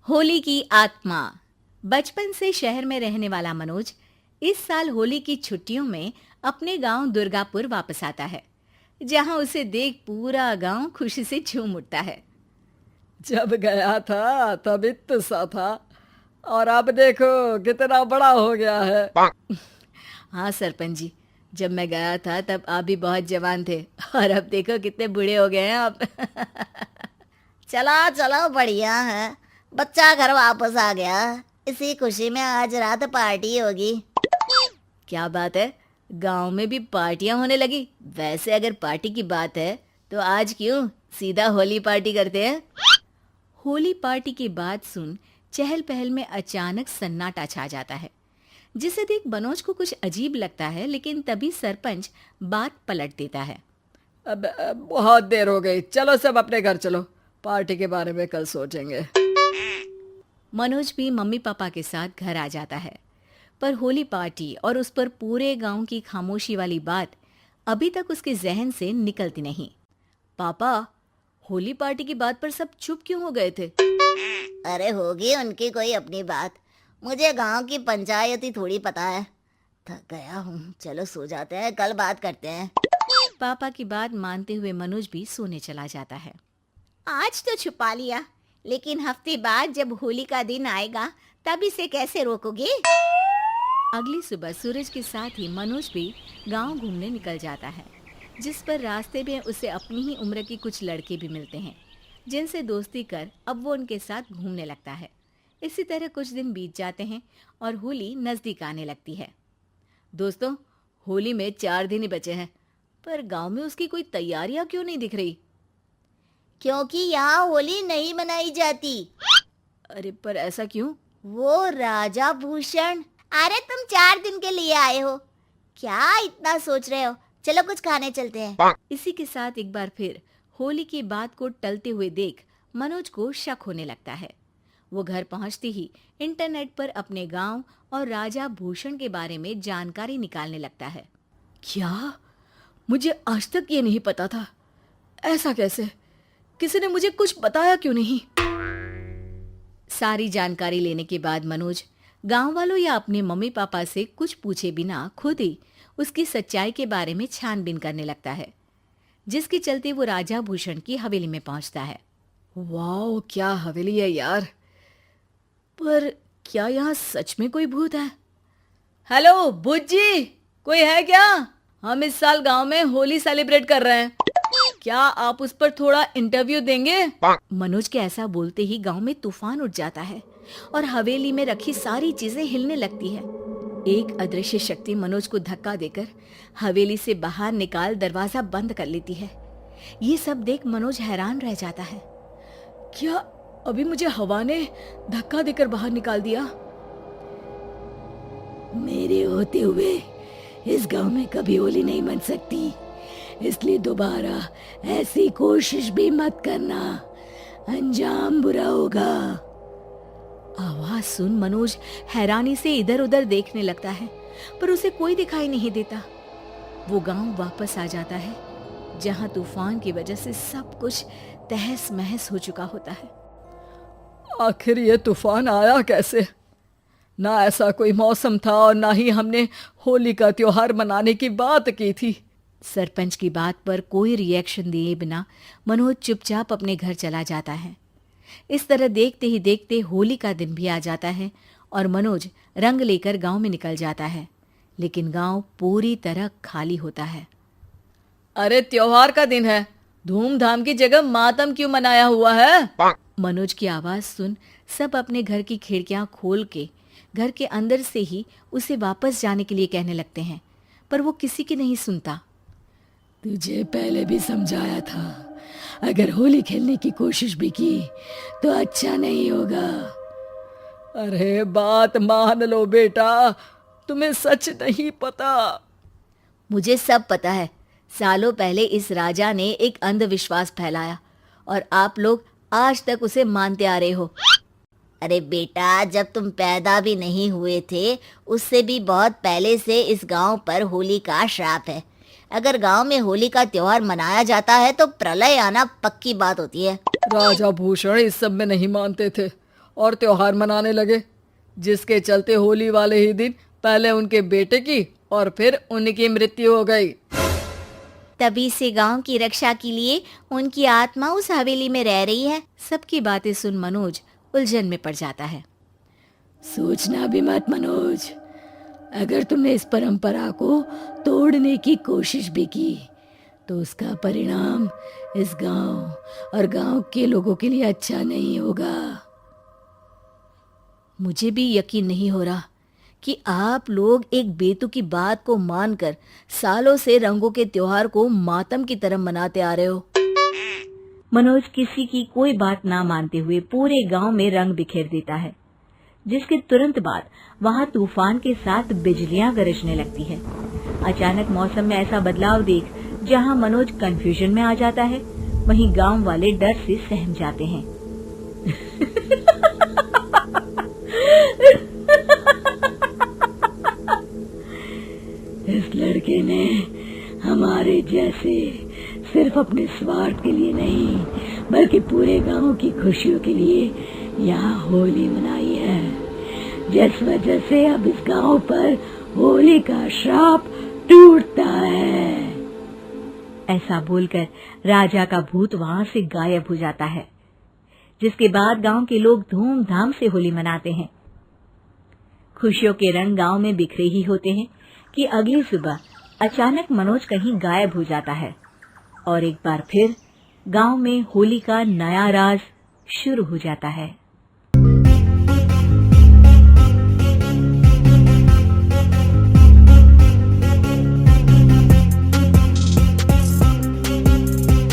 होली की आत्मा। बचपन से शहर में रहने वाला मनोज इस साल होली की छुट्टियों में अपने गांव दुर्गापुर वापस आता है, जहां उसे देख पूरा गांव खुशी से झूम उठता है। जब गया था तब इतना सा था और अब देखो कितना बड़ा हो गया है। हाँ सरपंच जी, जब मैं गया था तब आप भी बहुत जवान थे और अब देखो कितने बूढ़े हो गए हैं आप। चलो चलो बढ़िया है। बच्चा घर वापस आ गया। इसी खुशी में आज रात पार्टी होगी। क्या बात है, गांव में भी पार्टियां होने लगी। वैसे अगर पार्टी की बात है तो आज क्यों सीधा होली पार्टी करते हैं। होली पार्टी की बात सुन चहल पहल में अचानक सन्नाटा छा जाता है, जिसे देख मनोज को कुछ अजीब लगता है, लेकिन तभी सरपंच बात पलट देता है। अब बहुत देर हो गई, चलो सब अपने घर चलो, पार्टी के बारे में कल सोचेंगे। मनोज भी मम्मी पापा के साथ घर आ जाता है, पर होली पार्टी और उस पर पूरे गांव की खामोशी वाली बात अभी तक उसके जहन से निकलती नहीं। पापा, होली पार्टी की बात पर सब चुप क्यों हो गए थे? अरे होगी उनकी कोई अपनी बात। मुझे गांव की पंचायत ही थोड़ी पता है। थक गया हूँ, चलो सो जाते हैं, कल बात करते हैं। पापा की बात मानते हुए मनोज भी सोने चला जाता है। आज तो छुपा लिया, लेकिन हफ्ते बाद जब होली का दिन आएगा तब इसे कैसे रोकोगे? अगली सुबह सूरज के साथ ही मनोज भी गांव घूमने निकल जाता है, जिस पर रास्ते में उसे अपनी ही उम्र के कुछ लड़के भी मिलते हैं, जिनसे दोस्ती कर अब वो उनके साथ घूमने लगता है। इसी तरह कुछ दिन बीत जाते हैं और होली नजदीक आने लगती है। दोस्तों, होली में 4 दिन ही बचे हैं, पर गांव में उसकी कोई तैयारियां क्यों नहीं दिख रही? क्योंकि यहाँ होली नहीं मनाई जाती। अरे पर ऐसा क्यों? वो राजा भूषण। अरे तुम 4 दिन के लिए आए हो, क्या इतना सोच रहे हो? चलो कुछ खाने चलते हैं। इसी के साथ एक बार फिर होली की बात को टलते हुए देख मनोज को शक होने लगता है। वो घर पहुंचते ही इंटरनेट पर अपने गांव और राजा भूषण के बारे में जानकारी निकालने लगता है। क्या? मुझे आज तक ये नहीं पता था। ऐसा कैसे? किसी ने मुझे कुछ बताया क्यों नहीं? सारी जानकारी लेने के बाद मनोज गांव वालों या अपने मम्मी पापा से कुछ पूछे बिना खुद ही उसकी सच्चाई के बारे में छानबीन करने लगता है, जिसके चलते वो राजा भूषण की हवेली में पहुंचता है। वाह, क्या हवेली है यार। पर क्या यहाँ सच में कोई भूत है? हेलो भूत जी, कोई है क्या? हम इस साल गांव में होली सेलिब्रेट कर रहे हैं, क्या आप उस पर थोड़ा इंटरव्यू देंगे? मनोज के ऐसा बोलते ही गांव में तूफान उठ जाता है और हवेली में रखी सारी चीजें हिलने लगती है। एक अदृश्य शक्ति मनोज को धक्का देकर हवेली से बाहर निकाल दरवाजा बंद कर लेती है। ये सब देख मनोज हैरान रह जाता है। क्या अभी मुझे हवा ने धक्का देकर बाहर निकाल दिया? मेरे होते हुए इस गांव में कभी होली नहीं मन सकती, इसलिए दोबारा ऐसी कोशिश भी मत करना, अंजाम बुरा होगा। आवाज सुन मनोज हैरानी से इधर उधर देखने लगता है, पर उसे कोई दिखाई नहीं देता। वो गांव वापस आ जाता है, जहां तूफान की वजह से सब कुछ तहस महस हो चुका होता है। आखिर ये तूफान आया कैसे? ना ऐसा कोई मौसम था और ना ही हमने होली का त्योहार मनाने की बात की थी। सरपंच की बात पर कोई रिएक्शन दिए बिना मनोज चुपचाप अपने घर चला जाता है। इस तरह देखते ही देखते होली का दिन भी आ जाता है और मनोज रंग लेकर गांव में निकल जाता है, लेकिन गांव पूरी तरह खाली होता है। अरे त्योहार का दिन है, धूमधाम की जगह मातम क्यों मनाया हुआ है? मनोज की आवाज सुन सब अपने घर की खिड़कियां खोल के घर के अंदर से ही उसे वापस जाने के लिए कहने लगते हैं, पर वो किसी की नहीं सुनता। तुझे पहले भी समझाया था, अगर होली खेलने की कोशिश भी की तो अच्छा नहीं होगा। अरे बात मान लो बेटा, तुम्हें सच नहीं पता। मुझे सब पता है। सालों पहले इस राजा ने एक अंधविश्वास फैलाया और आप लोग आज तक उसे मानते आ रहे हो। अरे बेटा, जब तुम पैदा भी नहीं हुए थे उससे भी बहुत पहले से इस गांव पर होली का श्राप है। अगर गांव में होली का त्योहार मनाया जाता है तो प्रलय आना पक्की बात होती है। राजा भूषण इस सब में नहीं मानते थे और त्योहार मनाने लगे, जिसके चलते होली वाले ही दिन पहले उनके बेटे की और फिर उनकी मृत्यु हो गई। तभी से गांव की रक्षा के लिए उनकी आत्मा उस हवेली में रह रही है। सबकी बातें सुन मनोज उलझन में पड़ जाता है। सोचना भी मत मनोज, अगर तुमने इस परंपरा को तोड़ने की कोशिश भी की तो उसका परिणाम इस गांव और गांव के लोगों के लिए अच्छा नहीं होगा। मुझे भी यकीन नहीं हो रहा कि आप लोग एक बेतुकी बात को मानकर सालों से रंगों के त्योहार को मातम की तरह मनाते आ रहे हो। मनोज किसी की कोई बात ना मानते हुए पूरे गांव में रंग बिखेर देता है, जिसके तुरंत बाद वहां तूफान के साथ बिजलियां गरजने लगती है। अचानक मौसम में ऐसा बदलाव देख जहां मनोज कंफ्यूजन में आ जाता है, वहीं गांव वाले डर से सहम जाते हैं। इस लड़के ने हमारे जैसे सिर्फ अपने स्वार्थ के लिए नहीं बल्कि पूरे गांव की खुशियों के लिए यहाँ होली मनाई है, जिस वजह से अब इस गांव पर होली का श्राप टूटता है। ऐसा बोलकर राजा का भूत वहां से गायब हो जाता है, जिसके बाद गांव के लोग धूमधाम से होली मनाते हैं। खुशियों के रंग गांव में बिखरे ही होते हैं कि अगली सुबह अचानक मनोज कहीं गायब हो जाता है और एक बार फिर गांव में होली का नया राज शुरू हो जाता है।